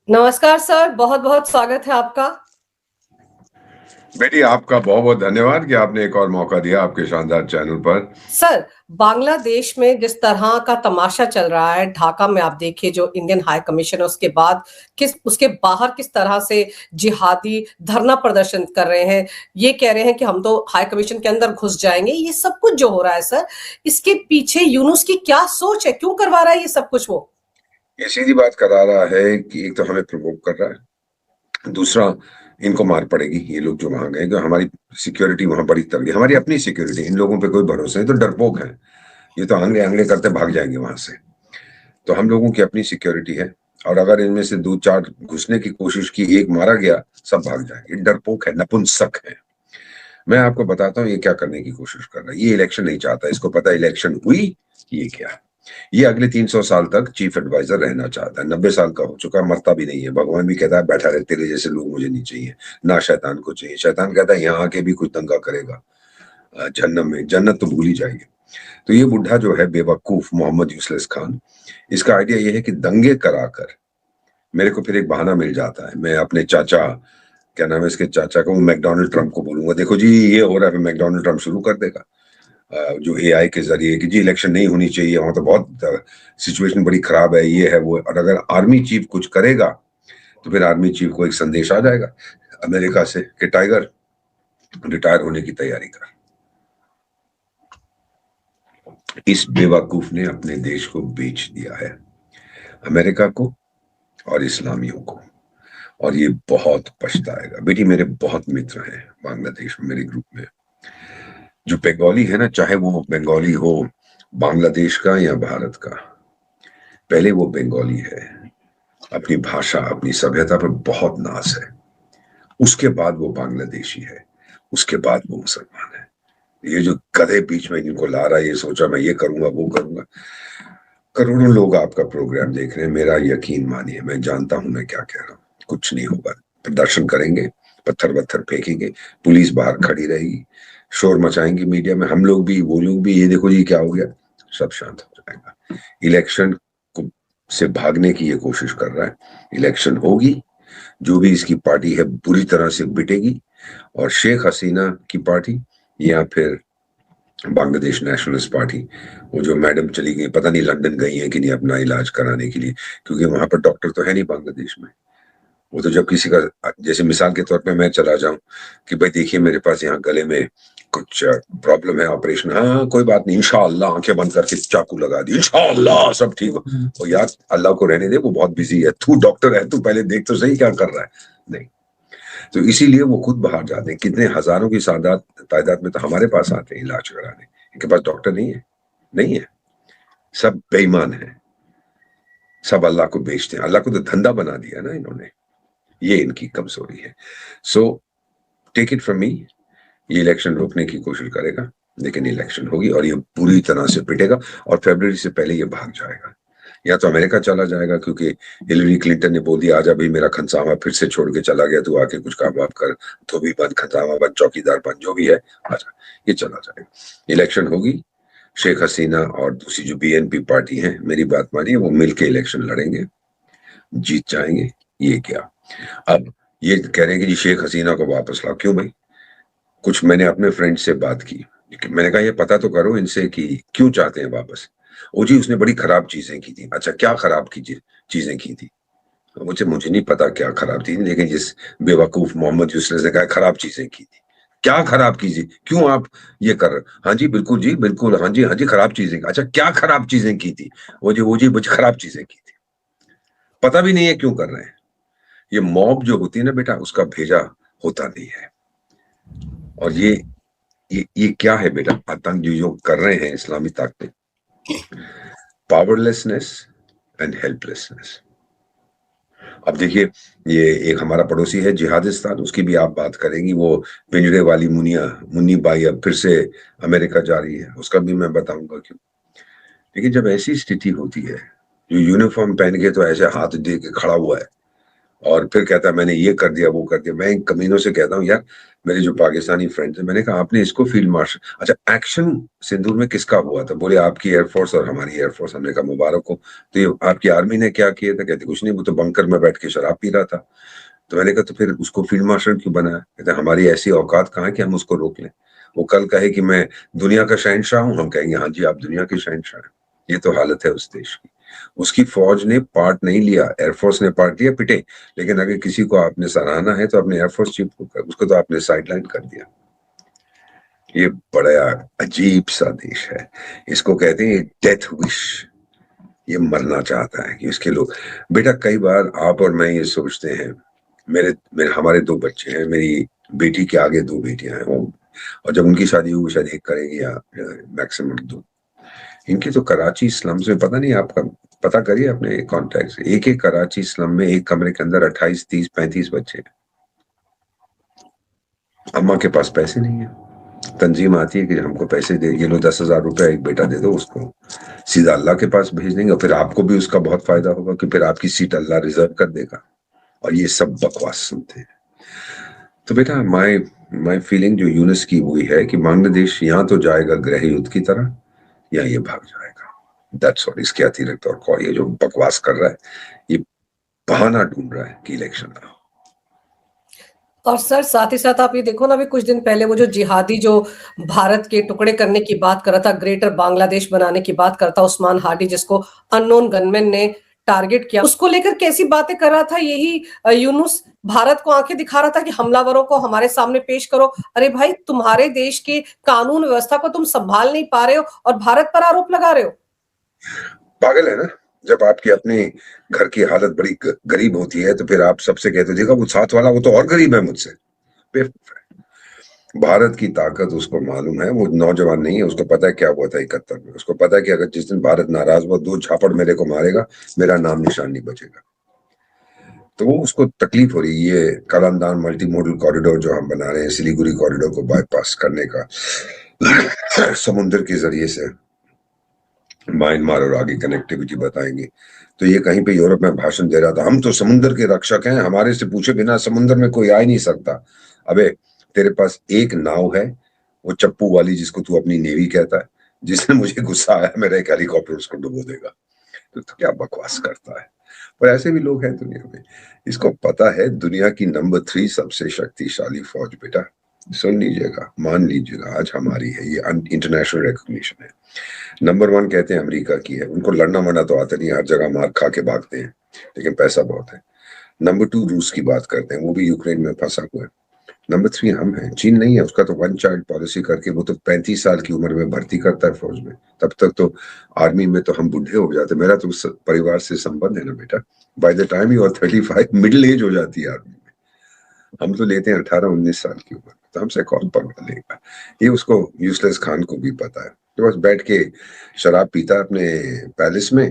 नमस्कार सर, बहुत-बहुत स्वागत है आपका। बेटी, आपका बहुत-बहुत धन्यवाद कि आपने एक और मौका दिया आपके शानदार चैनल पर। सर, बांग्लादेश में जिस तरह का तमाशा चल रहा है, ढाका में आप देखिए जो इंडियन हाई कमीशन है उसके बाद उसके बाहर किस तरह से जिहादी धरना प्रदर्शन कर रहे हैं। ये कह रहे हैं कि हम तो हाई कमीशन के अंदर घुस जाएँगे। ये सब कुछ जो हो रहा है सर, इसके पीछे यूनुस की क्या सोच है? क्यों करवा रहा है ये सब कुछ वो? ये सीधी बात करा रहा है कि एक तो हमें प्रोवोक कर रहा है, दूसरा इनको मार पड़ेगी ये लोग जो वहाँ गए, कि हमारी सिक्योरिटी वहाँ बड़ी तगड़ी, हमारी अपनी सिक्योरिटी, इन लोगों पे कोई भरोसा नहीं, तो डरपोक हैं। ये तो आंगले-आंगले करते भाग जाएँगे वहाँ से। तो हम लोगों की अपनी सिक्योरिटी है और अगर इनमें से 2-4 घुसने की कोशिश की, एक मारा गया, सब भाग जाएँगे। डरपोक है, नपुंसक है। मैं आपको बताता हूँ ये क्या करने की कोशिश कर रहा है। ये इलेक्शन नहीं चाहता, इसको पता है इलेक्शन हुई, ये क्या? ये अगले 300 साल तक चीफ एडवाइजर रहना चाहता है। 90 साल का हो चुका है, मरता भी नहीं है। भगवान भी कहता है बैठा रहे, तेरे जैसे लोग मुझे नहीं चाहिए, ना शैतान को चाहिए। शैतान कहता है यहाँ आके भी कुछ दंगा करेगा जहन्नम में, जन्नत तो भूल ही जाइए। तो ये बुढ़ा जो है बेवकूफ मोहम्मद यूसुफ खान, इसका आइडिया ये है कि दंगे कराकर मेरे को फिर एक बहाना मिल जाता है। मैं अपने चाचा, क्या नाम है इसके चाचा को, मैकडोनल्ड ट्रंप को बोलूंगा, देखो जी ये हो रहा है, मैकडोनल्ड ट्रंप शुरू कर देगा जो एआई के जरिए कि जी इलेक्शन नहीं होनी चाहिए, वहां तो बहुत सिचुएशन बड़ी खराब है, ये है वो। और अगर आर्मी चीफ कुछ करेगा तो फिर आर्मी चीफ को एक संदेश आ जाएगा अमेरिका से कि टाइगर रिटायर होने की तैयारी कर। इस बेवकूफ ने अपने देश को बेच दिया है, अमेरिका को और इस्लामियों को, और ये बहुत पछताएगा। बेटी, मेरे बहुत मित्र हैं बांग्लादेश में, मेरे ग्रुप में। जो बंगाली है ना, चाहे वो बंगाली हो बांग्लादेश का या भारत का, पहले वो बंगाली है, अपनी भाषा अपनी सभ्यता पर बहुत नाज है, उसके बाद वो बांग्लादेशी है, उसके बाद वो मुसलमान है। ये जो गधे बीच में इनको ला रहा है, ये सोचा मैं ये करूंगा वो करूंगा। करोड़ों लोग आपका प्रोग्राम देख रहे हैं, मेरा यकीन मानिए, मैं जानता हूं मैं क्या कह रहा हूं। कुछ नहीं होगा, प्रदर्शन करेंगे, पत्थर वत्थर फेंकेंगे, पुलिस बाहर खड़ी रहेगी, शोर मचाएंगे मीडिया में, हम लोग भी वो लोग भी, ये देखो जी क्या हो गया, सब शांत हो जाएगा। इलेक्शन को से भागने की ये कोशिश कर रहा है। इलेक्शन होगी, जो भी इसकी पार्टी है बुरी तरह से बिटेगी, और शेख हसीना की पार्टी या फिर बांग्लादेश नेशनलिस्ट पार्टी, वो जो मैडम चली गई, पता नहीं लंदन गई है कि नहीं अपना इलाज कराने के लिए, क्योंकि वहां पर डॉक्टर तो है नहीं बांग्लादेश में। वो तो जब किसी का, जैसे मिसाल के तौर पे मैं चला जाऊं कि भाई देखिए मेरे पास यहाँ गले में कुछ प्रॉब्लम है, ऑपरेशन, हाँ कोई बात नहीं, इंशाअल्लाह, आंखें बंद करके चाकू लगा दी, इंशाअल्लाह सब ठीक हो। और यार अल्लाह को रहने दे, वो बहुत बिजी है, तू डॉक्टर है, तू पहले देख तो सही क्या कर रहा है। नहीं, तो इसीलिए वो खुद बाहर जाते हैं। कितने हजारों की तादाद में तो हमारे पास आते हैं इलाज कराने, इनके पास डॉक्टर नहीं है, नहीं है, सब बेईमान है, सब अल्लाह को बेचते हैं। अल्लाह को तो धंधा बना दिया ना इन्होंने, ये इनकी कमजोरी है। So take it from me, ये इलेक्शन रोकने की कोशिश करेगा, लेकिन इलेक्शन होगी और ये पूरी तरह से पिटेगा, और फरवरी से पहले ये भाग जाएगा, या तो अमेरिका चला जाएगा, क्योंकि हिलरी क्लिंटन ने बोल दिया आजा भाई मेरा खनसामा फिर से छोड़ के चला गया, तू आके कुछ काम वाम कर, धोबी बन, खनसामा बन, चौकीदार बन, जो भी है आजा, ये चला जाएगा। इलेक्शन होगी, शेख हसीना और दूसरी जो बीएनपी पार्टी है, मेरी बात मानिए, वो मिलके इलेक्शन लड़ेंगे, जीत जाएंगे। ये क्या, अब ये कह रहे हैं कि जी शेख हसीना को वापस लाओ, क्यों भाई? कुछ मैंने अपने फ्रेंड से बात की, मैंने कहा ये पता तो करो इनसे कि क्यों चाहते हैं वापस। ओ जी उसने बड़ी खराब चीजें की थी। अच्छा, क्या खराब की चीजें की थी? मुझे नहीं पता क्या खराब थी, लेकिन जिस बेवकूफ मोहम्मद यूसुफ ने कहा खराब चीजें की थी, क्या खराब कीजिए, क्यों आप ये कर रहे? हाँ जी बिल्कुल, हाँ जी खराब चीजें। अच्छा, क्या खराब चीजें की थी? वो जी मुझे खराब चीजें की थी, पता भी नहीं है क्यों कर रहे हैं। ये मॉब जो होती है ना बेटा, उसका भेजा होता नहीं है। और ये क्या है बेटा, आतंक जो कर रहे हैं इस्लामी ताकतें, पावरलेसनेस एंड हेल्पलेसनेस। अब देखिए, ये एक हमारा पड़ोसी है जिहादिस्तान, उसकी भी आप बात करेंगी, वो पिंजरे वाली मुन्नी बाई अब फिर से अमेरिका जा रही है, उसका भी मैं बताऊंगा क्यों। लेकिन जब ऐसी स्थिति होती है, जो यूनिफॉर्म पहन के तो ऐसे हाथ दे के खड़ा हुआ है, और फिर कहता है मैंने ये कर दिया वो कर दिया। मैं इन कमीनों से कहता हूँ यार, मेरे जो पाकिस्तानी फ्रेंड्स हैं, मैंने कहा आपने इसको फील्ड मार्शल, अच्छा एक्शन सिंदूर में किसका हुआ था? बोले आपकी एयरफोर्स और हमारी एयरफोर्स। हमने कहा मुबारक हो। तो ये आपकी आर्मी ने क्या किया था? कहते कुछ नहीं, वो तो बंकर में बैठ के शराब पी रहा था। तो मैंने कहा तो फिर उसको फील्ड मार्शल क्यों बनाया? कहते हमारी ऐसी औकात कहाँ है कि हम उसको रोक लें। वो कल कहे कि मैं दुनिया का शहंशाह हूं, हम कहेंगे हाँ जी आप दुनिया के शहंशाह हैं। ये तो हालत है उस देश की। उसकी फौज ने पार्ट नहीं लिया, एयरफोर्स ने पार्ट लिया, पिटे। लेकिन अगर किसी को आपने सराहना है तो अपने एयरफोर्स चीफ को कर, उसको तो आपने साइडलाइन कर दिया। ये बड़ा अजीब सा देश है। इसको कहते हैं डेथ विश। ये मरना चाहता है कि इसके लोग। बेटा कई बार आप और मैं ये सोचते हैं, मेरे मेरे हमारे 2 बच्चे हैं, मेरी बेटी के आगे 2 बेटियां हैं वो, और जब उनकी शादी होगी शायद 1 करेगी या मैक्सिमम 2। इनकी तो कराची स्लम्स में, पता नहीं आपका पता करिए अपने कॉन्टैक्ट से, एक कराची स्लम में एक कमरे के अंदर 28, 30, 35 बच्चे हैं। अम्मा के पास पैसे नहीं है। तंजीम आती है कि हमको पैसे दे, ये लो 10,000 रुपया एक बेटा दे दो उसको, सीधा अल्लाह के पास भेज देंगे, और फिर आपको भी उसका बहुत फायदा होगा कि फिर आपकी सीट अल्लाह रिजर्व कर देगा। और ये सब बकवास सुनते हैं। तो बेटा माय माय फीलिंग जो यूनुस की हुई है कि बांग्लादेश या तो जाएगा गृह युद्ध की तरह या ये भाग जाएगा। That's all. इसके अतिरिक्त और कोई, ये जो बकवास कर रहा है ये बहाना ढूंढ रहा है कि इलेक्शन ना हो। और सर साथ ही साथ आप ये देखो ना, अभी कुछ दिन पहले वो जो जिहादी जो भारत के टुकड़े करने की बात कर रहा था, ग्रेटर बांग्लादेश बनाने की बात करता उस्मान हाडी, जिसको अननोन गनमैन ने टारगेट किया, उसको लेकर कैसी बातें कर रहा था यही यूनुस। भारत को आंखें दिखा रहा था कि हमलावरों को हमारे सामने पेश करो। अरे भाई, तुम्हारे देश की कानून व्यवस्था को तुम संभाल नहीं पा रहे हो और भारत पर आरोप लगा रहे हो। पागल है ना। जब आपकी अपने घर की हालत बड़ी गरीब होती है तो फिर आप सबसे कहते हो देखो वो साथ वाला वो तो और गरीब है मुझसे। बेवकूफ है। भारत की ताकत उसको मालूम है। वो नौजवान नहीं है, उसको पता है क्या हुआ था 71 में। उसको पता है कि अगर जिस दिन भारत नाराज हुआ 2 झापड़ मेरे को मारेगा, मेरा नाम निशान नहीं बचेगा। तो वो उसको तकलीफ हो रही है। ये कलानदान मल्टी मॉडल कॉरिडोर जो हम बना रहे हैं, सिलीगुड़ी कॉरिडोर को बाईपास करने का समुद्र के जरिए से म्यांमार और आगे कनेक्टिविटी बताएंगे। तो ये कहीं पे यूरोप में भाषण दे रहा था, हम तो समुद्र के रक्षक हैं, हमारे से पूछे बिना समुद्र में कोई आ ही नहीं सकता। अबे तेरे पास एक नाव है, वो चप्पू वाली जिसको तू अपनी नेवी कहता है, जिसने मुझे गुस्सा आया मेरा एक हेलीकॉप्टर उसको डुबो देगा। तो क्या बकवास करता है। पर ऐसे भी लोग हैं दुनिया में। इसको पता है दुनिया की नंबर 3 सबसे शक्तिशाली फौज बेटा, सुन लीजिएगा, मान लीजिएगा, आज हमारी है। ये इंटरनेशनल रिकॉग्निशन है। नंबर 1 कहते हैं अमेरिका की है। उनको लड़ना मरना तो आता नहीं, हर जगह मार खा के भागते हैं, लेकिन पैसा बहुत है। नंबर 2 रूस की बात करते हैं, वो भी यूक्रेन में फंसा हुआ है। नंबर 3 हम हैं। चीन नहीं है, उसका तो 1 चाइल्ड पॉलिसी करके वो तो 35 साल की उम्र में भर्ती करता है फौज में। तब तक तो आर्मी में तो हम बूढ़े हो जाते। मेरा तो उस परिवार से संबंध है ना बेटा। By the time you are 35 middle age हो जाती है आर्मी में। हम तो लेते हैं 18-19 साल की उम्र, तो हमसे कौन पकड़ लेगा। ये उसको यूजलेस खान को भी पता है। तो बस बैठ के शराब पीता है अपने पैलेस में,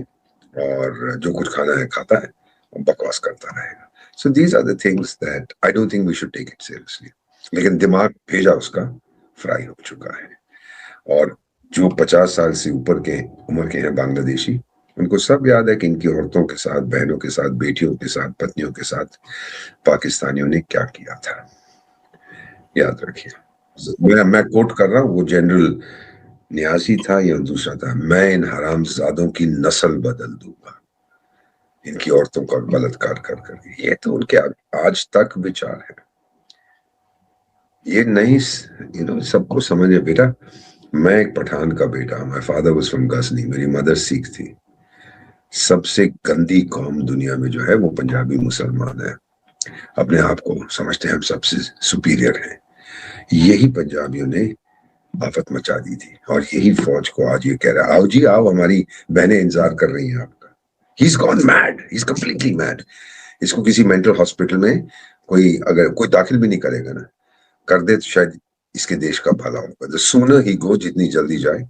और जो कुछ खाना है खाता है और बकवास करता रहेगा। So these are the things that I don't think we should take it seriously. लेकिन दिमाग भेजा उसका फ्राई हो चुका है। और जो 50 साल से ऊपर के उम्र के हैं बांग्लादेशी, उनको सब याद है कि इनकी औरतों के साथ, बहनों के साथ, बेटियों के साथ, पत्नियों के साथ पाकिस्तानियों ने क्या किया था। याद रखिए। मैं कोट कर रहा हूँ, वो जनरल न्याजी था या दूसरा था, मैं इन हरामजादों की नस्ल बदल दूंगा इनकी औरतों का बलात्कार कर करके। ये तो उनके आज तक विचार है। ये नहीं, सबको समझे बेटा। मैं एक पठान का बेटा, my father was from Ghazni, मेरी मदर सिख थी। सबसे गंदी कौम दुनिया में जो है वो पंजाबी मुसलमान है। अपने आप को समझते हैं हम सबसे सुपीरियर हैं। यही पंजाबियों ने आफत मचा दी थी, और यही फौज को आज ये कह रहा है आओ जी आओ, हमारी बहनें इंतजार कर रही हैं आपका। He is gone mad, he is completely mad. इसको किसी मेंटल हॉस्पिटल में कोई अगर कोई दाखिल भी नहीं करेगा ना, कर दे तो शायद इसके देश का भला होगा। द सूनर ही गो, जितनी जल्दी जाए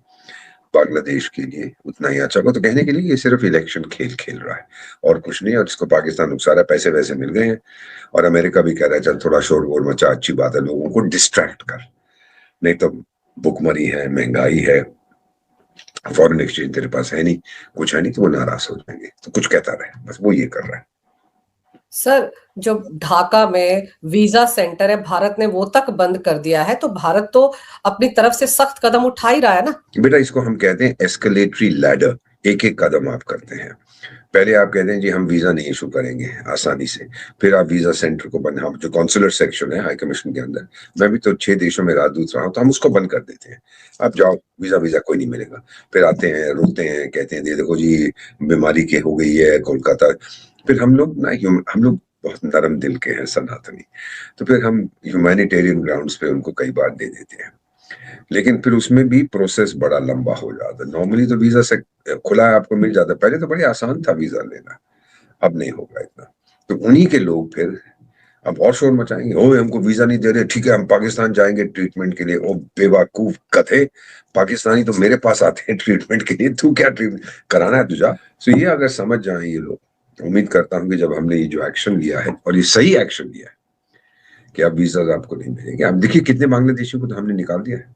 बांग्लादेश के लिए उतना ही अच्छा होगा। तो कहने के लिए ये सिर्फ इलेक्शन खेल खेल रहा है और कुछ नहीं। और इसको पाकिस्तान उकसा रहा है, पैसे वैसे मिल गए हैं, और अमेरिका भी कह रहा है चल थोड़ा शोर वोर मचा, अच्छी बात है, लोगों को डिस्ट्रैक्ट कर। नहीं तो भुखमरी है, महंगाई है, फॉरेन एक्सचेंज तेरे पास है नहीं, कुछ है नहीं, तो वो नाराज हो जाएंगे। तो कुछ कहता रहे, बस वो ये कर रहा है। सर, जो ढाका में वीज़ा सेंटर है, भारत ने वो तक बंद कर दिया है, तो भारत तो अपनी तरफ से सख्त कदम उठा ही रहा है ना? बेटा इसको हम कहते हैं एस्केलेटरी लैडर, एक-एक कदम आप करते हैं। पहले आप कहते हैं जी हम वीज़ा नहीं इश्यू करेंगे आसानी से, फिर आप वीज़ा सेंटर को बंद, हम जो कॉन्सुलर सेक्शन है हाई कमीशन के अंदर, मैं भी तो 6 देशों में राजदूत रहा हूँ, तो हम उसको बंद कर देते हैं। आप जाओ, वीज़ा कोई नहीं मिलेगा। फिर आते हैं, रोते हैं, कहते हैं, ये देखो जी बीमारी के हो गई है कोलकाता। फिर हम लोग ना हम लोग बहुत नरम दिल के हैं सनातनी, तो फिर हम ह्यूमैनिटेरियन ग्राउंड्स पे उनको कई बार दे देते हैं। लेकिन फिर उसमें भी प्रोसेस बड़ा लंबा हो जाता है। नॉर्मली तो वीज़ा से खुला आपको मिल जाता है, पहले तो बड़ी आसान था वीज़ा लेना, अब नहीं होगा इतना। तो उन्हीं के लोग फिर अब और शोर मचाएँगे, ओए हमको वीज़ा नहीं दे रहे, ठीक है हम पाकिस्तान जाएँगे ट्रीटमेंट के लिए। ओ बेवकूफ गधे, पाकिस्तानी तो मेरे पास आते हैं ट्रीटमेंट के लिए, तू क्या ट्रीटमेंट कराना है तुझा? सो ये अगर समझ जाएँ ये लोग, उम्मीद करता हूँ कि जब हमने ये जो एक्शन लिया है और ये सही एक्शन लिया है कि अब वीज़ाज़ आपको नहीं मिलेंगे। अब देखिए कितने बांग्लादेशियों को तो हमने निकाल दिया है।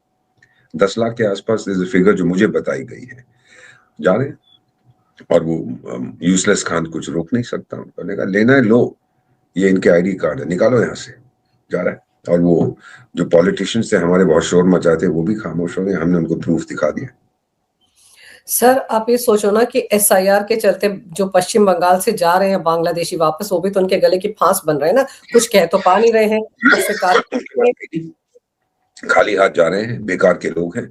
10 लाख के आसपास फिगर जो मुझे बताई गई है, जा रहे हैं। और वो यूजलेस खान कुछ रोक नहीं सकता, उन्होंने कहा लेना है लो, ये इनके आईडी कार्ड है, निकालो यहाँ से, जा रहा है। और वो जो पॉलिटिशियंस थे हमारे बहुत शोर मचाते, वो भी खामोश हो गए, हमने उनको प्रूफ दिखा दिया। सर, आप ये सोचो ना कि एसआईआर के चलते जो पश्चिम बंगाल से जा रहे हैं बांग्लादेशी वापस, वो भी तो उनके गले की फांस बन रहे हैं ना, कुछ कह तो पा नहीं रहे हैं, उससे खाली हाथ जा रहे हैं, बेकार के लोग हैं।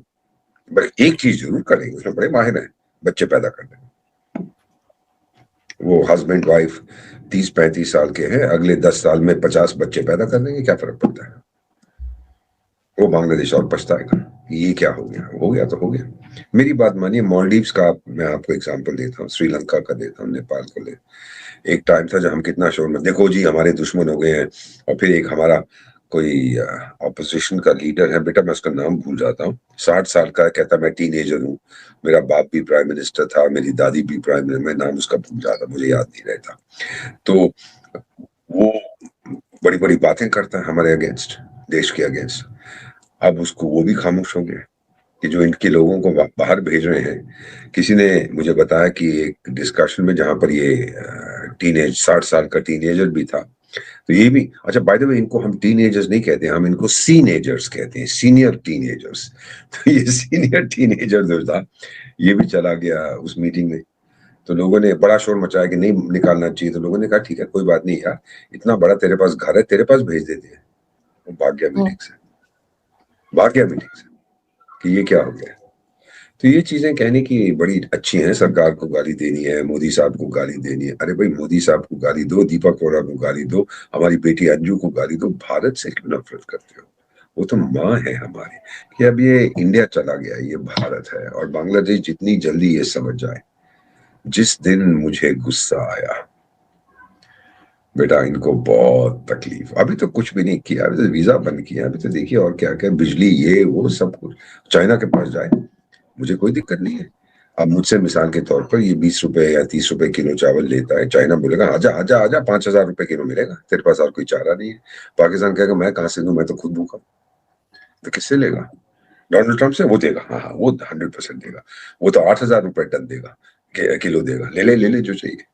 बल्कि एक चीज जरूर करेंगे, उसमें बड़े माहिर हैं, बच्चे पैदा करने। वो हस्बैंड वाइफ 30-35 साल के हैं, अगले 10 साल में 50 बच्चे पैदा कर देंगे, क्या फर्क पड़ता है? वो बांग्लादेश और पछताएगा, ये क्या हो गया तो हो गया। मेरी बात मानिए, मालदीव्स का मैं आपको एग्जांपल देता हूँ, श्रीलंका का देता हूँ, नेपाल को ले। एक टाइम था जब हम कितना शोर में, देखो जी हमारे दुश्मन हो गए हैं, और फिर एक हमारा कोई ऑपोजिशन का लीडर है, बेटा मैं उसका नाम भूल जाता हूँ, 60 साल का, कहता मैं टीनेजर हूँ, मेरा बाप भी प्राइम मिनिस्टर था, मेरी दादी भी प्राइम मिनिस्टर, मैं नाम उसका भूल जाता, मुझे याद नहीं रहता। तो वो बड़ी बड़ी बातें करता है हमारे अगेंस्ट, देश के अगेंस्ट। अब उसको वो भी खामोश हो गया कि जो इनके लोगों को बाहर भेज रहे हैं। किसी ने मुझे बताया कि एक डिस्कशन में जहां पर ये 60 साल का टीनेजर भी था, तो ये भी, अच्छा बाय द वे इनको हम टीनेजर्स नहीं कहते, हम इनको सीनेजर्स कहते हैं, सीनियर टीनेजर्स। तो ये सीनियर टीनेजर जो था, ये भी चला गया उस मीटिंग में। तो लोगों ने बड़ा शोर मचाया कि नहीं निकालना चाहिए, तो लोगों ने कहा ठीक है कोई बात नहीं यार, इतना बड़ा तेरे पास घर है, तेरे पास भेज देते हैं। वो भाग गया मीटिंग से, भाग गया मीटिंग से, कि ये क्या हो गया। तो ये चीजें कहने की बड़ी अच्छी हैं, सरकार को गाली देनी है, मोदी साहब को गाली देनी है, अरे भाई मोदी साहब को गाली दो, दीपक वोरा को गाली दो, हमारी बेटी अंजू को गाली दो, भारत से क्यों नफरत करते हो? वो तो माँ है हमारी। कि अब ये इंडिया चला गया, ये भारत है, और बांग्लादेश जितनी जल्दी ये समझ जाए। जिस दिन मुझे गुस्सा आया, बेटा इनको बहुत तकलीफ, अभी तो कुछ भी नहीं किया, अभी तो वीजा बंद किया, अभी तो देखिए और क्या क्या, बिजली ये वो सब कुछ, चाइना के पास जाए, मुझे कोई दिक्कत नहीं है। अब मुझसे मिसाल के तौर पर ये 20 रुपए या 30 रुपए किलो चावल लेता है, चाइना बोलेगा आजा आजा आजा 5,000 रुपए किलो मिलेगा, तेरे पास और कोई चारा नहीं है। पाकिस्तान कहेगा मैं कहां से दूं, मैं तो खुद भूखा, तो किससे लेगा? डोनाल्ड ट्रंप से? वो देगा, हाँ हाँ वो 100% देगा, वो तो 8,000 रुपए टन देगा, किलो देगा, ले ले जो चाहिए।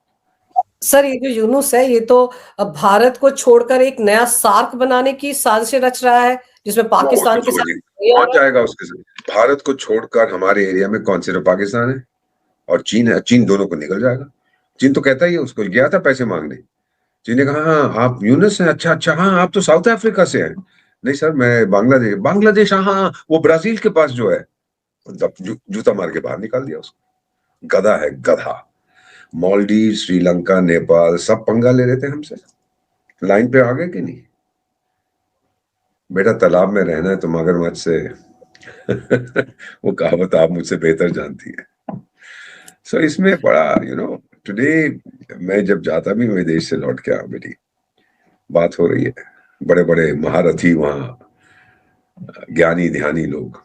सर, ये जो यूनुस है, ये तो भारत को छोड़कर एक नया सार्क बनाने की साजिशें रच रहा है, जिसमें पाकिस्तान के साथ कौन जाएगा उसके साथ? भारत को छोड़कर हमारे एरिया में कौन सिर्फ पाकिस्तान है और चीन है, चीन दोनों को निकल जाएगा। चीन तो कहता ही है, उसको गया था पैसे मांगने, चीन ने कहा हाँ आप यूनुस हैं, अच्छा अच्छा, हाँ आप तो साउथ अफ्रीका से हैं। नहीं सर मैं बांग्लादेश, बांग्लादेश हाँ हाँ, वो ब्राजील के पास जो है, जूता मार के बाहर निकाल दिया उसको, गधा है गधा। मालदीव, श्रीलंका, नेपाल सब पंगा ले रहे थे हमसे, लाइन पे आ गए कि नहीं? बेटा तालाब में रहना है तो मगरमच्छ से वो कहावत आप मुझसे बेहतर जानती है। सो इसमें बड़ा टुडे मैं जब जाता भी मैं देश से लौट के आया, बेटी बात हो रही है, बड़े बड़े महारथी वहां, ज्ञानी ध्यानी लोग,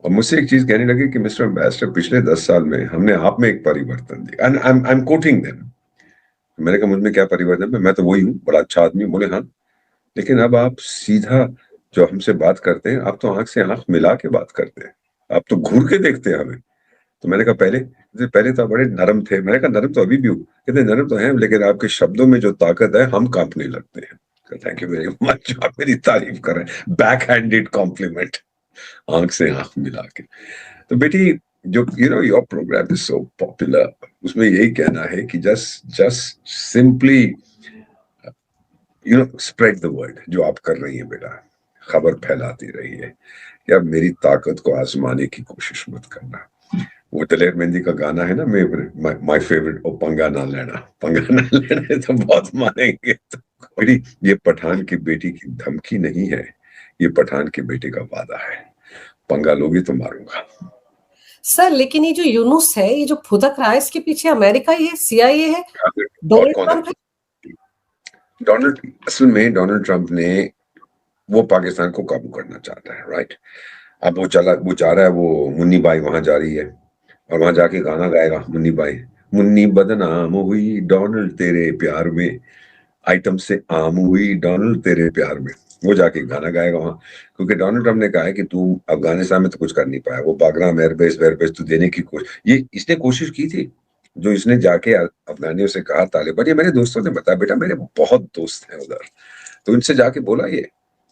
और मुझसे एक चीज कहने लगे कि मिस्टर एम्बेसडर पिछले 10 साल में हमने आप में एक परिवर्तन देखा, and I am quoting them. मैंने कहा मुझ में क्या परिवर्तन है, मैं तो वही हूँ, बड़ा अच्छा आदमी। बोले हाँ, लेकिन अब आप सीधा जो हमसे बात करते हैं, आप तो आंख से आंख मिला के बात करते हैं, आप तो घूर के देखते हैं हमें। तो मैंने कहा पहले तो आप बड़े नरम थे। मैंने कहा नरम तो अभी भी हूँ। कहते नरम तो हैं, लेकिन आपके शब्दों में जो ताकत है हम कांपने लगते हैं। थैंक यू वेरी मच, आप मेरी तारीफ कर रहे हैं, बैक हैंडेड कॉम्प्लीमेंट, आंख से आंख मिला के। तो बेटी, जो your program is so popular, उसमें यही कहना है कि just simply spread the word, जो आप कर रही हैं बेटा, खबर फैलाती रही है कि अब मेरी ताकत को आजमाने की कोशिश मत करना। वो दलेर मेहंदी का गाना है ना, माय फेवरेट, ओ पंगा ना लेना तो बहुत मानेंगे। तो बेटी, ये पठान की बेटी की धमकी नहीं है, ये पठान के बेटे का वादा है, पंगा लोगी तो मारूंगा। सर लेकिन ये जो यूनुस है, ये जो फुदक रहा है, इसके पीछे अमेरिका ही है, सीआईए है, और डोनाल्ड कौन है? ट्रंप है। असल में डोनाल्ड ट्रंप ने, वो पाकिस्तान को काबू करना चाहता है, राइट। अब वो चाह रहा है, वो मुन्नी बाई वहां जा रही है और वहां जाके गाना गाएगा, मुन्नी बाई, मुन्नी बदनाम हुई डोनाल्ड तेरे प्यार में, आइटम से आम हुई डोनाल्ड तेरे प्यार में। वो जाके गाना गाएगा वहां, क्योंकि डोनाल्ड ट्रंप ने कहा है कि तू अफगानिस्तान में तो कुछ कर नहीं पाया, वो बागराम एयरबेस वेयरबेस तू देने की कोशिश, ये इसने कोशिश की थी। जो इसने जाके अफगानियों से कहा, तालिबान, ये मेरे दोस्तों ने बताया, बेटा मेरे बहुत दोस्त हैं उधर, तो इनसे जाके बोला ये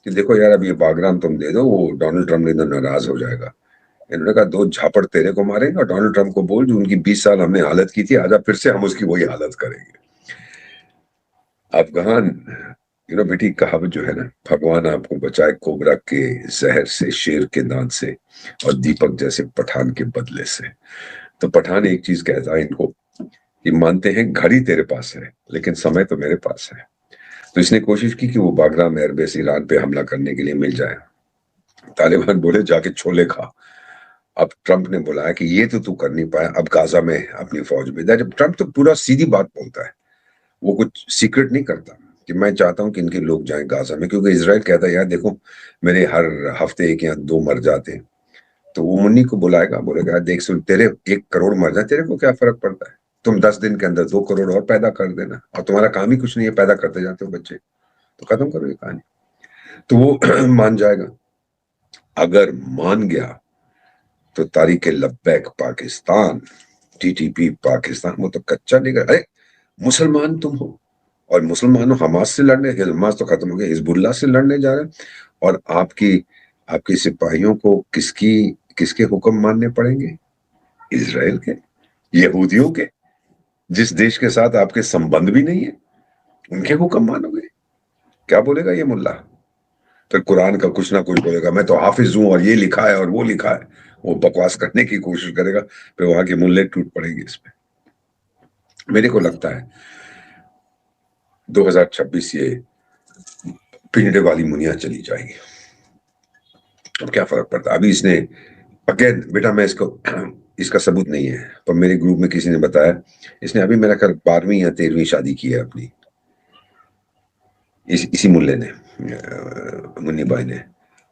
कि देखो यार, अब ये बागराम तुम दे दो, वो डोनाल्ड ट्रंप ने तो नाराज हो जाएगा। इन्होंने कहा 2 झापड़ तेरे को मारेंगे और डोनाल्ड ट्रंप को बोल, जो उनकी 20 साल हमने हालत की थी, आजा फिर से हम उसकी वही हालत करेंगे। अफगान, बेटी, कहावत जो है ना, भगवान आपको बचाए कोबरा के जहर से, शेर के दांत से और दीपक जैसे पठान के बदले से। तो पठान एक चीज कहता है इनको कि मानते हैं घड़ी तेरे पास है, लेकिन समय तो मेरे पास है। तो इसने कोशिश की कि वो बागराम एयरबेस ईरान पे हमला करने के लिए मिल जाए। तालिबान बोले जाके छोले खा। अब ट्रंप ने बोला है कि ये तो तू कर नहीं पाया, अब गाजा में अपनी फौज भेज। जब ट्रंप तो पूरा सीधी बात बोलता है, वो कुछ सीक्रेट नहीं करता कि मैं चाहता हूं कि इनके लोग जाएं गाजा में, क्योंकि इजराइल कहता है यार देखो, मेरे हर हफ्ते 1 या 2 मर जाते हैं। तो वो मुन्नी को बुलाएगा, बोलेगा देख सुन, तेरे 1 करोड़ मर जाए, तेरे को क्या फर्क पड़ता है, तुम 10 दिन के अंदर 2 करोड़ और पैदा कर देना, और तुम्हारा काम ही कुछ नहीं है, पैदा करते जाते हो बच्चे, तो खत्म करो ये कहानी। तो वो मान जाएगा। अगर मान गया तो तारीख लब्बैक पाकिस्तान, टीटीपी पाकिस्तान, वो तो कच्चा निकल, अरे मुसलमान तुम हो, और मुसलमानों हमास से लड़ने, हमास तो खत्म हो गया, हिजबुल्लाह से लड़ने जा रहे हैं, और आपकी सिपाहियों को किसके हुक्म मानने पड़ेंगे? इजराइल के, यहूदियों के, जिस देश के साथ आपके संबंध भी नहीं है, उनके हुक्म मानोगे? क्या बोलेगा ये मुल्ला? फिर कुरान का कुछ ना कुछ बोलेगा, मैं तो हाफिज हूं और ये लिखा है और वो लिखा है, वो बकवास करने की कोशिश करेगा, फिर वहां के मुल्ले टूट पड़ेंगे इसमें। मेरे को लगता है 2026 ये पिंजड़े वाली मुनिया चली जाएगी। अब क्या फर्क पड़ता? अभी इसने, अगेन बेटा, मैं इसका सबूत नहीं है, पर मेरे ग्रुप में किसी ने बताया, इसने अभी मेरा ख्याल 12वीं या 13वीं शादी की है अपनी, इसी मुल्ले ने, मुन्नी भाई ने।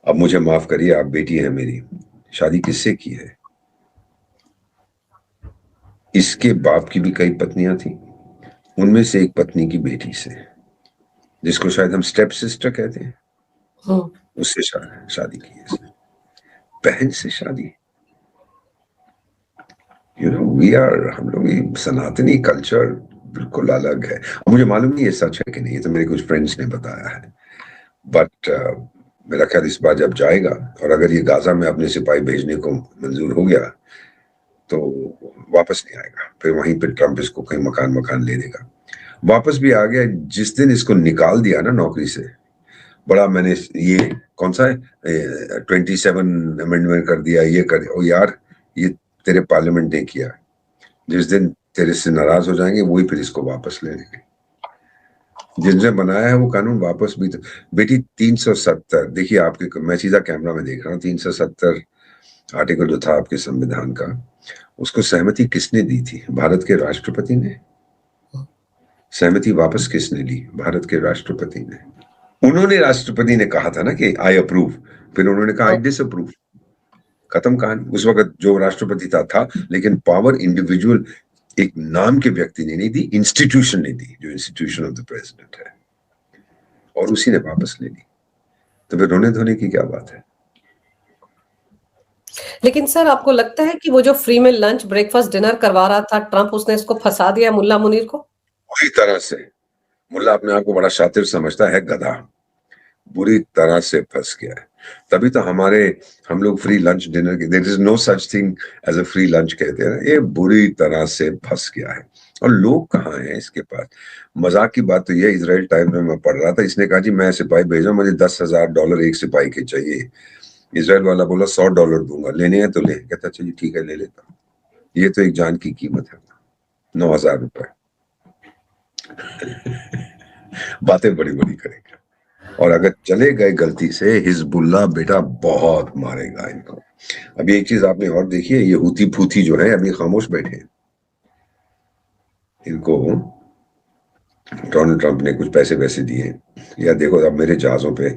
अब मुझे माफ करिए, आप बेटी है मेरी, शादी किससे की है? इसके बाप की भी कई पत्नियां थी, उनमें से एक पत्नी की बेटी से, जिसको शायद हम स्टेप सिस्टर कहते हैं, उससे शादी की है इसने। बहन से शादी। हम लोग ये सनातनी कल्चर बिल्कुल अलग है। मुझे मालूम नहीं ये सच है कि नहीं, ये तो मेरे कुछ फ्रेंड्स ने बताया है, बट मेरा ख्याल इस बार जब जाएगा, और अगर ये गाजा में अपने सिपाही भेजने को मंजूर हो गया, तो वापस नहीं आएगा, फिर वहीं पे ट्रंप इसको कहीं मकान ले देगा। वापस भी आ गया, जिस दिन इसको निकाल दिया ना नौकरी से, बड़ा मैंने ये कौन सा है 27 अमेंडमेंट कर दिया, ये कर दिया, ओ यार, ये तेरे पार्लियामेंट ने किया, जिस दिन तेरे से नाराज हो जाएंगे वही फिर इसको वापस ले लेंगे। जिसने बनाया है वो कानून वापस भी तो, बेटी 370, देखिए आपके, मैं सीधा कैमरा में देख रहा हूँ, 370 आर्टिकल जो था आपके संविधान का, उसको सहमति किसने दी थी? भारत के राष्ट्रपति ने। सहमति वापस किसने ली? भारत के राष्ट्रपति ने। उन्होंने, राष्ट्रपति ने कहा था ना कि आई अप्रूव, फिर उन्होंने कहा आई डिसअप्रूव, खत्म कहानी। उस वक्त जो राष्ट्रपति था, लेकिन पावर इंडिविजुअल एक नाम के व्यक्ति ने नहीं दी, इंस्टीट्यूशन ने दी, जो इंस्टीट्यूशन ऑफ द प्रेसिडेंट है, और उसी ने वापस ले ली। तो फिर रोने धोने की क्या बात है? लेकिन सर आपको लगता है कि वो जो फ्री में लंच, ब्रेकफास्ट, डिनर करवा रहा था ट्रंप, उसने इसको फँसा दिया मुल्ला मुनीर को? पूरी तरह से। मुल्ला अपने आप को बड़ा शातिर समझता है, गधा। बुरी तरह से फंस गया है। तभी तो हम लोग फ्री लंच डिनर की, there is no such thing as a free lunch कहते हैं ना, ये बुरी तरह से फंस गया है। और लोग कहाँ हैं इसके पास। मजाक की बात तो ये, इजराइल टाइम में मैं पढ़ रहा था, इसने कहा जी मैं सिपाही भेजा, मुझे $10,000 एक सिपाही के चाहिए। इजराइल वाला बोला $100 दूंगा, लेने हैं तो ले। कहता चलिए ठीक है, ले लेता हूँ। ये तो एक जान की कीमत है, $9,000। बातें बड़ी बड़ी करेगा। और अगर चले गए गलती से, हिजबुल्लाह बेटा बहुत मारेगा इनको। अभी एक चीज आपने और देखी है, ये हूती फूती जो है अभी खामोश बैठे हैं। इनको डोनाल्ड ट्रंप ने कुछ पैसे वैसे दिए, या देखो अब मेरे जहाजों पे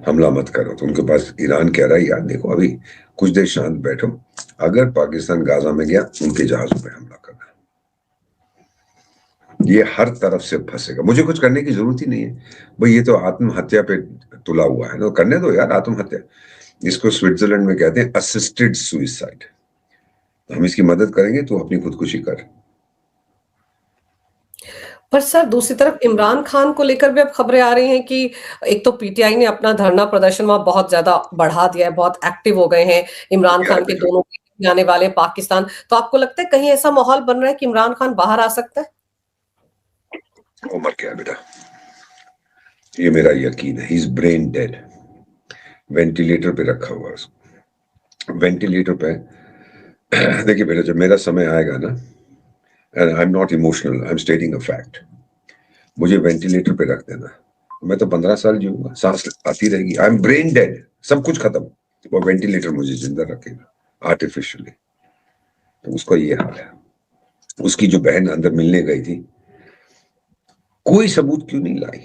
हमला मत करो, तो उनके पास ईरान कह रहा है यार देखो अभी कुछ देर शांत बैठो, अगर पाकिस्तान गाजा में गया उनके जहाजों पे हमला करना। ये हर तरफ से फंसेगा, मुझे कुछ करने की जरूरत ही नहीं है भाई, ये तो आत्महत्या पे तुला हुआ है ना, करने दो यार आत्महत्या। इसको स्विट्जरलैंड में कहते हैं असिस्टेड सुइसाइड। हम इसकी मदद करेंगे, तो अपनी खुदकुशी कर। पर सर दूसरी तरफ इमरान खान को लेकर भी अब खबरें आ रही हैं कि एक तो पीटीआई ने अपना धरना प्रदर्शन वहां बहुत ज्यादा बढ़ा दिया है, बहुत एक्टिव हो गए हैं इमरान क्या खान के दोनों बेटे आने वाले पाकिस्तान। तो आपको लगता है कहीं ऐसा माहौल बन रहा है कि इमरान खान बाहर आ सकता है? उम्र क्या है बेटा, ये मेरा यकीन है, he is brain dead. Ventilator पे रखा हुआ है उसको, वेंटिलेटर पे। देखिए बेटा, जब मेरा समय आएगा ना, and I am not emotional, I am स्टेटिंग a fact, मुझे वेंटिलेटर पे रख देना, मैं तो 15 साल जीऊंगा, सांस आती रहेगी, आई एम ब्रेन डेड, सब कुछ खत्म, वो वेंटिलेटर मुझे जिंदा रखेगा आर्टिफिशियली। तो उसका ये हाल है। उसकी जो बहन अंदर मिलने गई थी, कोई सबूत क्यों नहीं लाई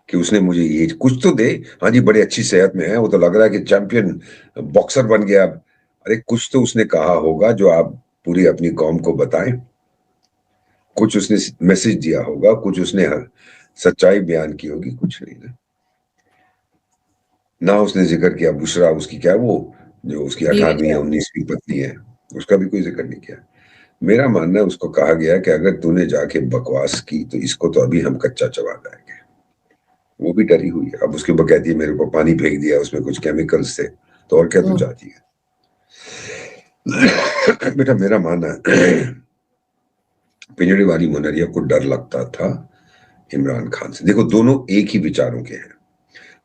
कि उसने मुझे ये कुछ तो दे। हाँ जी, बड़ी अच्छी सेहत में है, वो तो लग रहा है कि चैंपियन बॉक्सर बन गया। अरे कुछ तो उसने कहा होगा जो आप पूरी अपनी कौम को बताएं, कुछ उसने मैसेज दिया होगा, कुछ उसने सच्चाई बयान की होगी, कुछ नहीं ना। ना उसने जिक्र किया बुशरा, उसकी क्या वो जो उसकी बीवी 18वीं जो या 19वीं पत्नी है, उसका भी कोई जिक्र नहीं किया। मेरा मानना है उसको कहा गया कि अगर तूने जाके बकवास की तो इसको तो अभी हम कच्चा चबा जाएंगे। वो भी डरी हुई है, अब उसके ऊपर कहती है मेरे ऊपर पानी फेंक दिया, उसमें कुछ केमिकल्स थे, तो और क्या तू चाहती है। बेटा मेरा मानना है, पिंजड़े वाली मुनरिया को डर लगता था इमरान खान से। देखो दोनों एक ही विचारों के हैं,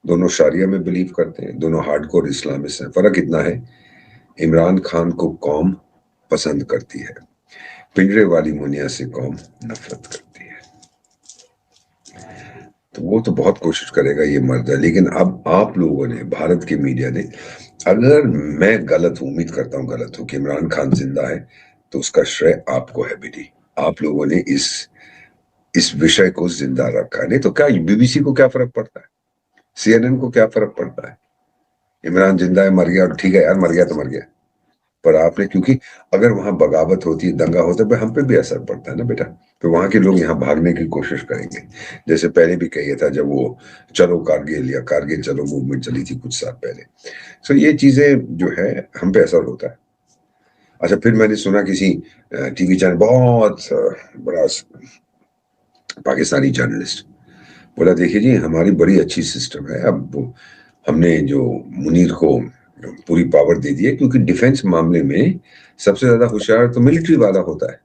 दोनों शरिया में बिलीव करते हैं, दोनों हार्डकोर इस्लामिस्ट हैं। फर्क इतना है, इमरान खान को कौम पसंद करती है, पिंजरे वाली मुनिया से कौम नफरत करती है। तो वो तो बहुत कोशिश करेगा ये मर्द है, लेकिन अब आप लोगों ने, भारत के मीडिया ने, अगर मैं गलत हूं, उम्मीद करता हूं गलत हूं, कि इमरान खान जिंदा है, तो उसका श्रेय आपको है बेटी। आप लोगों ने इस विषय को जिंदा रखा है, नहीं तो क्या बीबीसी को क्या फर्क पड़ता है, सीएनएन को क्या फर्क पड़ता है। इमरान जिंदा है, मर गया, और ठीक है यार, मर गया तो मर गया। पर आपने, क्योंकि अगर वहां बगावत होती है, दंगा होता है, हम पे भी असर पड़ता है ना बेटा। तो वहां के लोग यहाँ भागने की कोशिश करेंगे, जैसे पहले भी कहिए था जब वो चलो कारगिल या कारगिल चलो मूवमेंट चली थी कुछ साल पहले। सो ये चीजें जो है हम पे असर होता है। अच्छा, फिर मैंने सुना किसी टीवी चैनल, बहुत बड़ा पाकिस्तानी जर्नलिस्ट बोला, देखिए जी हमारी बड़ी अच्छी सिस्टम है, अब हमने जो मुनीर को पूरी पावर दे दी है, क्योंकि डिफेंस मामले में सबसे ज्यादा होशियार तो मिलिट्री वाला होता है।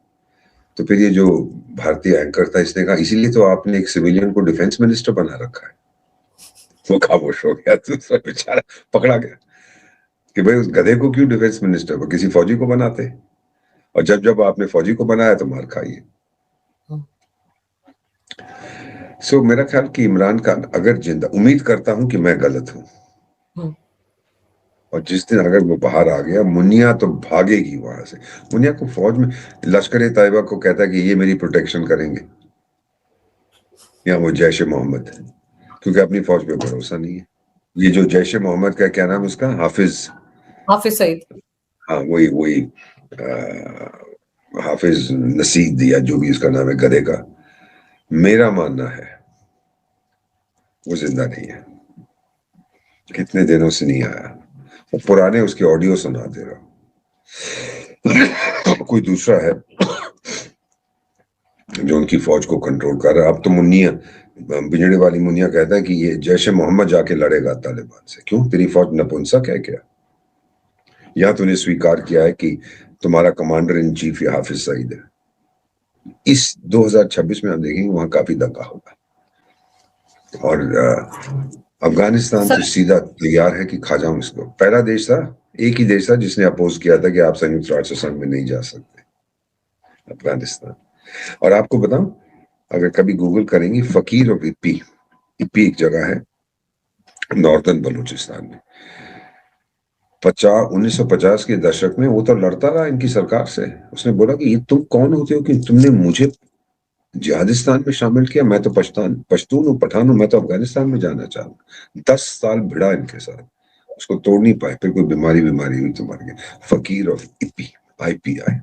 तो फिर ये जो भारतीय एंकर था, इसने कहा इसीलिए तो आपने एक सिविलियन को डिफेंस मिनिस्टर बना रखा है। वो खामोश हो गया, दूसरा बेचारा पकड़ा गया कि भाई उस गधे को क्यों डिफेंस मिनिस्टर, वो किसी फौजी को बनाते, और जब जब आपने फौजी को बनाया तो मार खाइए। सो मेरा ख्याल कि इमरान खान अगर जिंदा, उम्मीद करता हूं कि मैं गलत हूं, और जिस दिन अगर वो बाहर आ गया, मुनिया तो भागेगी वहां से। मुनिया को फौज में, लश्कर तैयबा को कहता है कि ये मेरी प्रोटेक्शन करेंगे, या वो जैश ए मोहम्मद, क्योंकि अपनी फौज पे भरोसा नहीं है। ये जो जैश ए मोहम्मद का क्या नाम है उसका, हाफिज, हाफिज सईद। हाँ वही वही हाफिज नसीद या जो भी उसका नाम है, गधे का, मेरा मानना है वो जिंदा नहीं है, कितने दिनों से नहीं आया। वो पुराने उसके ऑडियो सुनाते रहो। कोई दूसरा है जो उनकी फौज को कंट्रोल कर रहा है। अब तो मुन्निया, बिजड़ी वाली मुन्निया कहता है कि ये जैश ए मोहम्मद जाके लड़ेगा तालिबान से। क्यों? तेरी फौज नपुंसक है क्या? या तूने स्वीकार किया है कि तुम्हारा कमांडर इन चीफ या हाफिज सईद है? इस 2026 में हम देखेंगे वहां काफी दंगा होगा। और अफगानिस्तान तो सीधा तैयार है कि खा जाऊं इसको। पहला देश था, एक ही देश था जिसने अपोज किया था कि आप संयुक्त राष्ट्र संघ में नहीं जा सकते, अफगानिस्तान। और आपको बताऊं, अगर कभी गूगल करेंगे, फकीर और इप्पी, इप्पी एक जगह है नॉर्दर्न बलूचिस्तान में, 1950 के दशक में वो तो लड़ता रहा इनकी सरकार से। उसने बोला कि ये तुम कौन होते हो कि तुमने मुझे जिहादिस्तान में शामिल किया? मैं तो पश्तून हूँ, पठान हूँ, मैं तो अफगानिस्तान में जाना चाहूँ। 10 साल भिड़ा इनके साथ, उसको तोड़ नहीं पाए। फिर कोई बीमारी हुई तो मर गए। फकीर ऑफ इप्पी, IPI,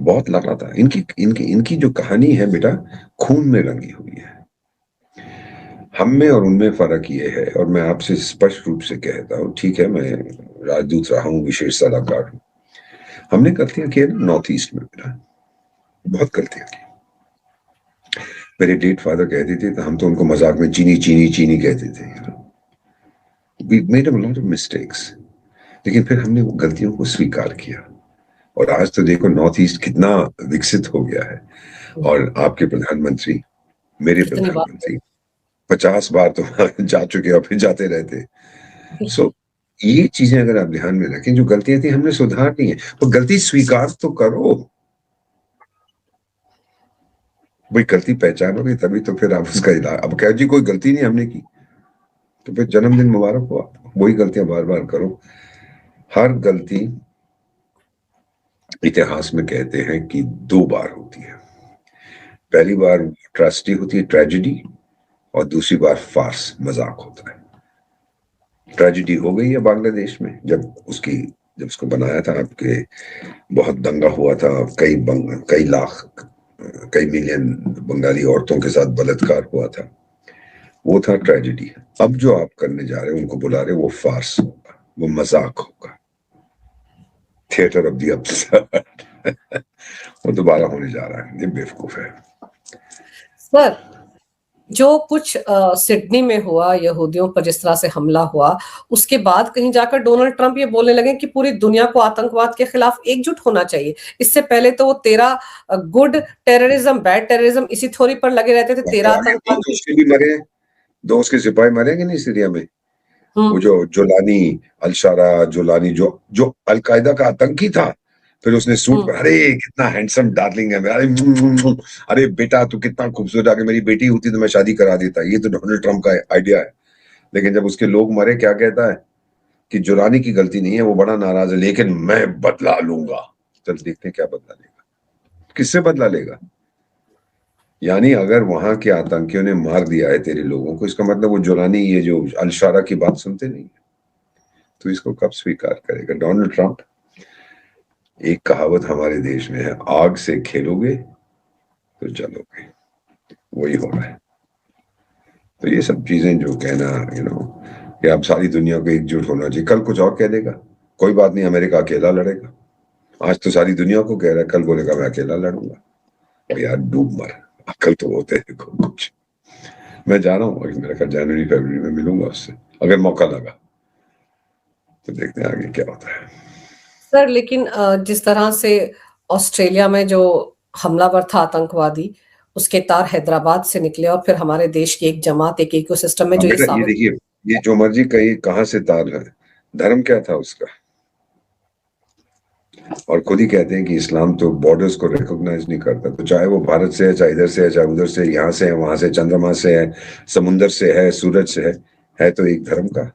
बहुत लड़ा था। इनकी जो कहानी है बेटा, खून में रंगी हुई है। हम में और उनमें फर्क ये है, और मैं आपसे स्पष्ट रूप से कहता हूँ, ठीक है मैं राजदूत रहा हूँ, विशेष सलाहकार हूँ, हमने गलतियां की ना नॉर्थ ईस्ट में बेटा, बहुत गलतियां की। मेरे डेट फादर कहते थे तो हम तो उनको मजाक में चीनी चीनी चीनी कहते थे। We made a lot of mistakes, लेकिन फिर हमने वो गलतियों को स्वीकार किया। और आज तो देखो नॉर्थ ईस्ट कितना विकसित हो गया है। और आपके प्रधानमंत्री, मेरे प्रधानमंत्री 50 बार तो जा चुके और फिर जाते रहते। सो ये चीजें अगर आप ध्यान में रखें, जो गलतियां थी हमने सुधारनी है। तो गलती स्वीकार तो करो, भाई गलती पहचानोगे तभी तो फिर आप उसका इलाज। अब कह जी कोई गलती नहीं हमने की, तो फिर जन्मदिन मुबारक हो आपको। वही गलतियां बार बार करो। हर गलती, इतिहास में कहते हैं कि 2 बार होती है। पहली बार ट्रेजेडी होती है, ट्रेजेडी, और दूसरी बार फार्स, मजाक होता है। ट्रेजेडी हो गई है बांग्लादेश में, जब उसको बनाया था आपके, बहुत दंगा हुआ था, कई लाख, कई मिलियन बंगाली औरतों के साथ बलात्कार हुआ था, वो था ट्रेजेडी। अब जो आप करने जा रहे हो, उनको बुला रहे हो, वो फार्स होगा, वो मजाक होगा, थिएटर ऑफ द अब्सर्ड। वो दोबारा होने जा रहा है। ये बेवकूफ है सर। जो कुछ सिडनी में हुआ, यहूदियों पर जिस तरह से हमला हुआ, उसके बाद कहीं जाकर डोनाल्ड ट्रंप ये बोलने लगे कि पूरी दुनिया को आतंकवाद के खिलाफ एकजुट होना चाहिए। इससे पहले तो वो 13 गुड टेररिज्म, बैड टेररिज्म इसी थ्योरी पर लगे रहते थे। 13 आतंकवादी भी मरे, 2 उसके सिपाही मरे कि नहीं सीरिया में। वो जो जोलानी, अलशारा जोलानी, जो अलकायदा का आतंकी था, फिर उसने सूट पर, अरे कितना हैंडसम डार्लिंग है, अरे बेटा तू कितना खूबसूरत, आगे मेरी बेटी होती तो मैं शादी करा देता। ये तो डोनाल्ड ट्रंप का आइडिया है। लेकिन जब उसके लोग मरे, क्या कहता है कि जोलानी की गलती नहीं है, वो बड़ा नाराज है, लेकिन मैं बदला लूंगा। चल देखते हैं क्या बदला लेगा, किससे बदला लेगा। यानी अगर वहां के आतंकियों ने मार दिया है तेरे लोगों को, इसका मतलब वो जोलानी, ये जो अलशारा की बात सुनते नहीं है। तो इसको कब स्वीकार करेगा डोनाल्ड ट्रंप? एक कहावत हमारे देश में है, आग से खेलोगे तो जलोगे, वही हो रहा है। तो ये सब चीजें जो कहना, कि आप सारी दुनिया को एकजुट होना चाहिए, कल कुछ और कह देगा, कोई बात नहीं अमेरिका अकेला लड़ेगा। आज तो सारी दुनिया को कह रहा है, कल बोलेगा मैं अकेला लड़ूंगा। यार डूब मर, अकल तो होते हैं कुछ। मैं जा रहा हूँ, मेरा ख्याल जनवरी फरवरी में मिलूंगा उससे, अगर मौका लगा तो देखते हैं आगे क्या होता है। सर लेकिन जिस तरह से ऑस्ट्रेलिया में जो हमलावर था आतंकवादी, उसके तार हैदराबाद से निकले और फिर हमारे देश की एक जमात, एक इकोसिस्टम में जो ये देखिए, ये जो मर्जी कहीं कहां से तार है, धर्म क्या था उसका। और खुद ही कहते हैं कि इस्लाम तो बॉर्डर्स को रिकॉग्नाइज नहीं करता। तो चाहे वो भारत से है, चाहे इधर से है, चाहे उधर से, यहाँ से है, वहां से, चंद्रमा से है, समुन्द्र से है, सूरज से है तो एक धर्म का।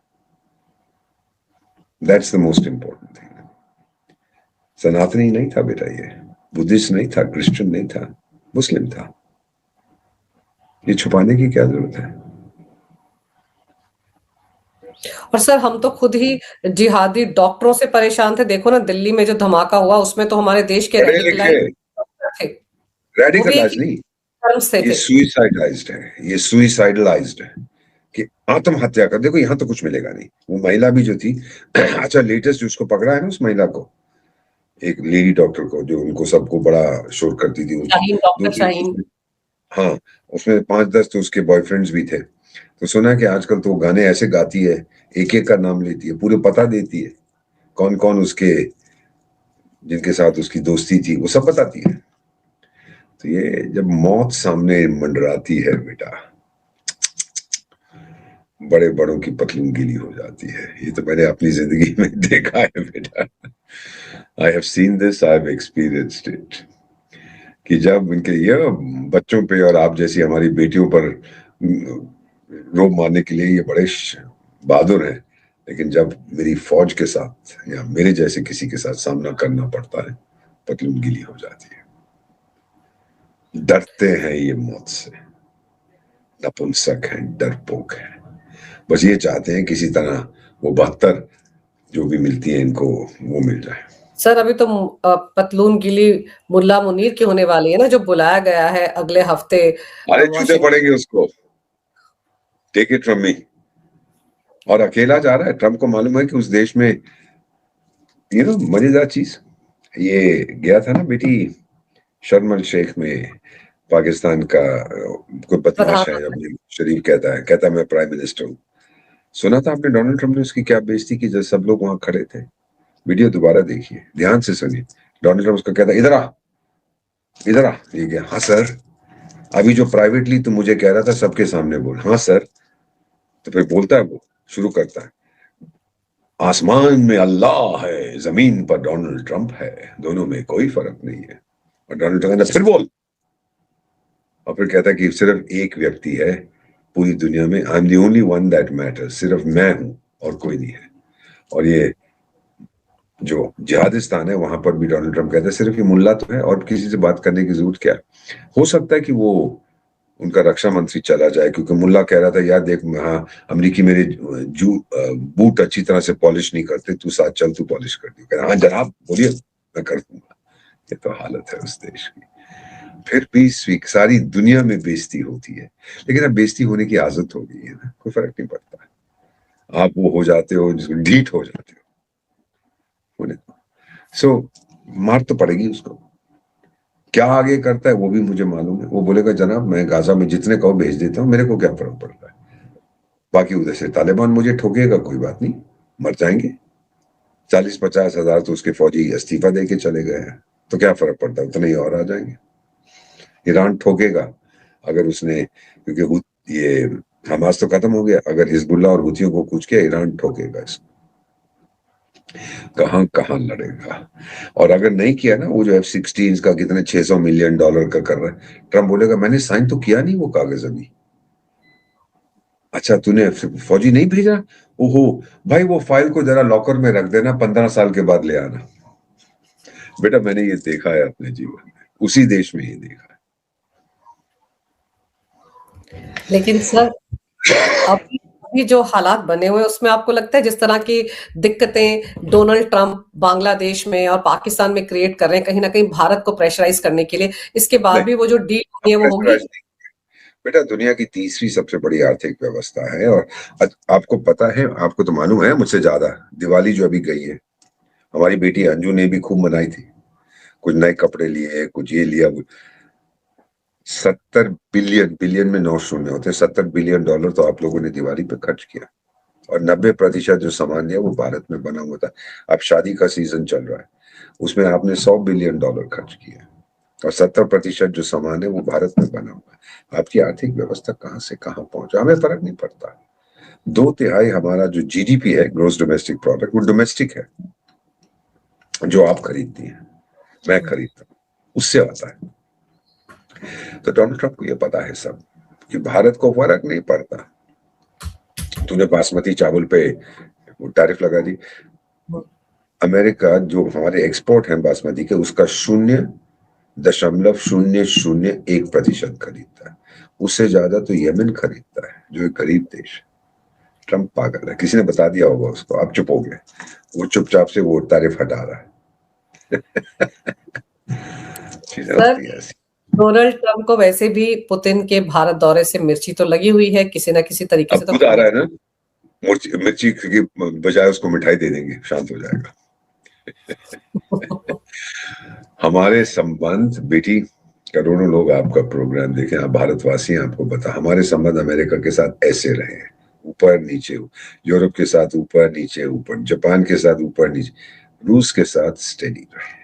That's the most important thing. सनातनी नहीं था बेटा, ये बुद्धिस्ट नहीं था, क्रिश्चियन नहीं था, मुस्लिम था। ये छुपाने की क्या जरूरत है। और सर हम तो खुद ही जिहादी डॉक्टरों से परेशान थे। देखो ना दिल्ली में जो धमाका हुआ, उसमें तो हमारे देश के रेडिकलाइज नहीं, ये सुइसाइडलाइज्ड है, ये सुइसाइडलाइज्ड है। कि आत्महत्या कर, देखो यहाँ तो कुछ मिलेगा नहीं। वो महिला भी जो थी अच्छा लेटेस्ट जो उसको पकड़ा है ना, उस महिला को, एक लेडी डॉक्टर को, जो उनको सबको बड़ा शोर करती थी, शाहीन, दो डॉक्टर तीन शाहीन। हाँ, उसमें 5-10 तो उसके बॉयफ्रेंड्स भी थे। तो सुना है कि आजकल तो वो गाने ऐसे गाती है, एक एक का नाम लेती है, पूरे पता देती है, कौन कौन उसके, जिनके साथ उसकी दोस्ती थी, वो सब बताती है। तो ये जब मौत सामने मंडराती है बेटा, बड़े बड़ों की पतलून गीली हो जाती है। ये तो मैंने अपनी जिंदगी में देखा है बेटा। I have seen this, I have experienced it, कि जब इनके ये बच्चों पे और आप जैसी हमारी बेटियों पर रोब मारने के लिए ये बड़े बहादुर हैं, लेकिन जब मेरी फौज के साथ या मेरे जैसे किसी के साथ सामना करना पड़ता है, पतलून गीली हो जाती है। डरते हैं ये मौत से, नपुंसक हैं, डरपोक हैं, बस ये चाहते हैं किसी तरह वो 72 जो भी मिलती है इनको वो मिल जाए। सर अभी तो पतलून गीली मुल्ला मुनीर की होने वाली है ना, जो बुलाया गया है अगले हफ्ते अरे जूते वॉशिंगटन। पड़ेंगे उसको, टेक इट फ्रॉम मी। और अकेला जा रहा है, ट्रम्प को मालूम है कि उस देश में ये ना मजेदार चीज, ये गया था ना बेटी शर्म अल शेख में, पाकिस्तान का कोई बदमाश है, प्रधानमंत्री। अपने शरीफ कहता है मैं प्राइम मिनिस्टर हूँ। सुना था आपने डोनाल्ड ट्रम्प ने उसकी क्या बेइज्जती की जब सब लोग वहां खड़े थे? वीडियो दोबारा देखिए, ध्यान से सुनिए। डोनाल्ड ट्रम्प उसको कहता है इधर आ, इधर आ। ये गया, हाँ सर, अभी जो प्राइवेटली तू मुझे कह रहा था सबके सामने बोल। हाँ सर। तो फिर बोलता है, वो शुरू करता है, आसमान में अल्लाह है, जमीन पर डोनाल्ड ट्रंप है, दोनों में कोई फर्क नहीं है। और डोनाल्ड ट्रंप कहता फिर बोल, और फिर कहता है कि सिर्फ एक व्यक्ति है पूरी दुनिया में, I am the only one that matters, सिर्फ मैं हूं और कोई नहीं है। और ये जो जिहादिस्तान है वहां पर भी डोनाल्ड ट्रंप कहता है सिर्फ ये मुल्ला तो है और किसी से बात करने की जरूरत क्या है। हो सकता है कि वो उनका रक्षा मंत्री चला जाए, क्योंकि मुल्ला कह रहा था यार देख, हाँ अमरीकी मेरे बूट अच्छी तरह से पॉलिश नहीं करते, तू साथ चल, तू पॉलिश कर दी। हाँ जनाब बोलिए, मैं कर दूंगा। ये तो हालत है उस देश की। फिर भी सारी दुनिया में बेइज्जती होती है, लेकिन अब बेइज्जती होने की आदत हो गई है ना, कोई फर्क नहीं पड़ता है। आप वो हो जाते हो जिसको ढीठ हो जाते हो होने को। सो मार तो पड़ेगी उसको। क्या आगे करता है वो भी मुझे मालूम है। वो बोलेगा जनाब मैं गाजा में जितने कहो भेज देता हूँ, मेरे को क्या फर्क पड़ता है, बाकी उधर से तालिबान मुझे ठोकेगा, कोई बात नहीं, मर जाएंगे। 40-50 हजार तो उसके फौजी इस्तीफा दे के चले गए हैं, तो क्या फर्क पड़ता है, उतने ही और आ जाएंगे। ईरान ठोकेगा अगर उसने, क्योंकि ये हमास तो खत्म हो गया, अगर हिजबुल्ला और हुतियों को कुछ किया, ईरान ठोकेगा इसको। कहां कहां लड़ेगा। और अगर नहीं किया ना, वो जो F-16 का कितने $600 मिलियन का कर रहा है, ट्रम्प बोलेगा मैंने साइन तो किया नहीं वो कागज अभी। अच्छा तूने फौजी नहीं भेजा, ओहो भाई वो फाइल को जरा लॉकर में रख देना, 15 साल के बाद ले आना। बेटा मैंने ये देखा है अपने जीवन में, उसी देश में ये देखा लेकिन सर अभी अभी जो हालात बने हुए हैं उसमें आपको लगता है जिस तरह की दिक्कतें डोनाल्ड ट्रंप बांग्लादेश में और पाकिस्तान में क्रिएट कर रहे हैं, कहीं ना कहीं भारत को प्रेशराइज करने के लिए, इसके है। बाद नहीं, भी वो जो डील होनी है वो होगी? बेटा दुनिया की तीसरी सबसे बड़ी आर्थिक व्यवस्था है, और आपको पता है, आपको तो मालूम है मुझसे ज्यादा, दिवाली जो अभी गई है, हमारी बेटी अंजू ने भी खूब मनाई थी, कुछ नए कपड़े लिए, कुछ ये लिया। 70 बिलियन में 9 शून्य होते हैं, $70 बिलियन तो आप लोगों ने दिवाली पे खर्च किया, और 90% जो सामान है वो भारत में बना हुआ था। अब शादी का सीजन चल रहा है, उसमें आपने $100 बिलियन खर्च किया, और 70% जो सामान है वो भारत में बना हुआ है। आपकी आर्थिक व्यवस्था कहां से कहां पहुंचा, हमें फर्क नहीं पड़ता। 2/3 हमारा जो जीडीपी है, ग्रोस डोमेस्टिक प्रोडक्ट, वो डोमेस्टिक है, जो आप खरीदती हैं, मैं खरीदता हूं, उससे आता है। तो डोनाल्ड ट्रंप को ये पता है सब, कि भारत को फर्क नहीं पड़ता। तूने बासमती चावल पे टैरिफ लगा दी, अमेरिका जो हमारे एक्सपोर्ट है बासमती के, उसका 0.001% खरीदता है। उससे ज्यादा तो यमन खरीदता है, जो एक गरीब देश है। ट्रंप पागल है, किसी ने बता दिया होगा उसको, आप चुप हो गए, वो चुपचाप से वो तारीफ हटा रहा है। चीजें सर होती है ऐसी। डोनाल्ड ट्रंप को वैसे भी पुतिन के भारत दौरे से मिर्ची तो लगी हुई है, किसी न किसी तरीके अब से तो खुद आ रहा है ना, मिर्ची की बजाय उसको मिठाई दे देंगे, शांत हो जाएगा। हमारे संबंध बेटी, करोड़ों लोग आपका प्रोग्राम देखें, आप भारतवासी हैं, आपको पता हमारे संबंध अमेरिका के साथ ऐसे रहे हैं, ऊपर नीचे, यूरोप के साथ ऊपर नीचे ऊपर, जापान के साथ ऊपर नीचे, रूस के साथ स्टेडी रहे।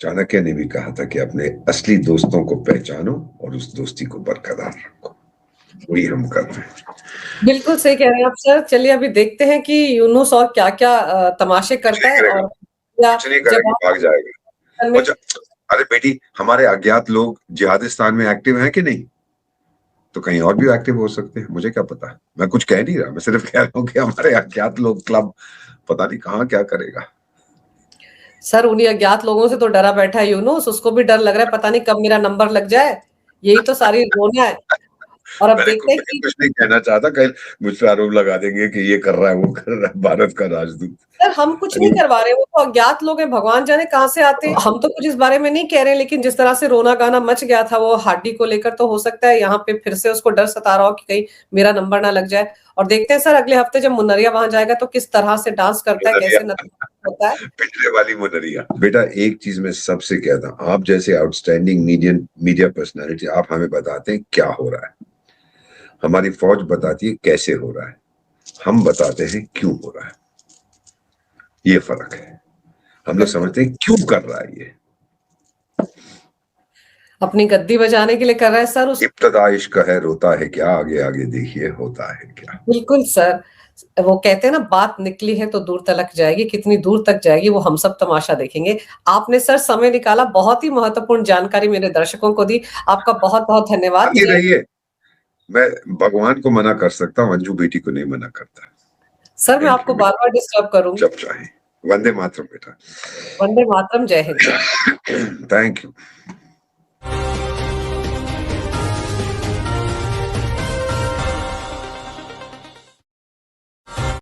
चाणक्य ने भी कहा था कि अपने असली दोस्तों को पहचानो और उस दोस्ती को बरकरार रखो, वही हम कर रहे हैं। बिल्कुल सही कह रहे हैं आप सर। चलिए अभी देखते हैं कि यूनुस और क्या-क्या तमाशे करता है और या कुछ नहीं करेगा, भाग जाएगा। में अरे बेटी, हमारे अज्ञात लोग जिहादिस्तान में एक्टिव हैं कि नहीं? तो कहीं और भी एक्टिव हो सकते हैं, मुझे क्या पता। मैं कुछ कह नहीं रहा, मैं सिर्फ कह रहा हूँ कि हमारे अज्ञात लोग क्लब पता नहीं कहाँ क्या करेगा। सर उन्हीं अज्ञात लोगों से तो डरा बैठा है यूनुस, उसको भी डर लग रहा है पता नहीं कब मेरा नंबर लग जाए, यही तो सारी रोना है। और अब देखते हैं कि कुछ नहीं कहना चाहता, कहीं मुझ पे आरोप लगा देंगे कि ये कर रहा है, वो कर रहा है, भारत का राजदूत। सर हम कुछ नहीं करवा रहे, वो तो अज्ञात लोग हैं, भगवान जाने कहाँ से आते हैं। हम तो कुछ इस बारे में नहीं कह रहे हैं, लेकिन जिस तरह से रोना गाना मच गया था वो हार्डी को लेकर, तो हो सकता है यहाँ पे फिर से उसको डर सता रहा हो कि कहीं मेरा नंबर ना लग जाए। और देखते हैं सर अगले हफ्ते जब मुन्नरिया वहां जाएगा तो किस तरह से डांस करता है, कैसे होता है। पिछले वाली मुनरिया। बेटा एक चीज मैं सबसे कहता हूँ, आप जैसे आउटस्टैंडिंग मीडिया पर्सनैलिटी, आप हमें बताते हैं क्या हो रहा है, हमारी फौज बताती है कैसे हो रहा है, हम बताते हैं क्यों हो रहा है। ये फर्क है, हम लोग समझते हैं क्यों कर रहा है ये, अपनी गद्दी बजाने के लिए कर रहा है सर। इब्तदा इश्क है रोता है क्या, आगे आगे देखिए होता है क्या। बिल्कुल सर, वो कहते हैं ना बात निकली है तो दूर तलक जाएगी, कितनी दूर तक जाएगी वो हम सब तमाशा देखेंगे। आपने सर समय निकाला, बहुत ही महत्वपूर्ण जानकारी मेरे दर्शकों को दी, आपका बहुत बहुत धन्यवाद। आगे रहिए, मैं भगवान को मना कर सकता हूँ, अंजू बेटी को नहीं मना करता। सर मैं आपको बार बार डिस्टर्ब करूंगी। जब चाहे। वंदे मातरम बेटा। वंदे मातरम, जय हिंद। Thank you.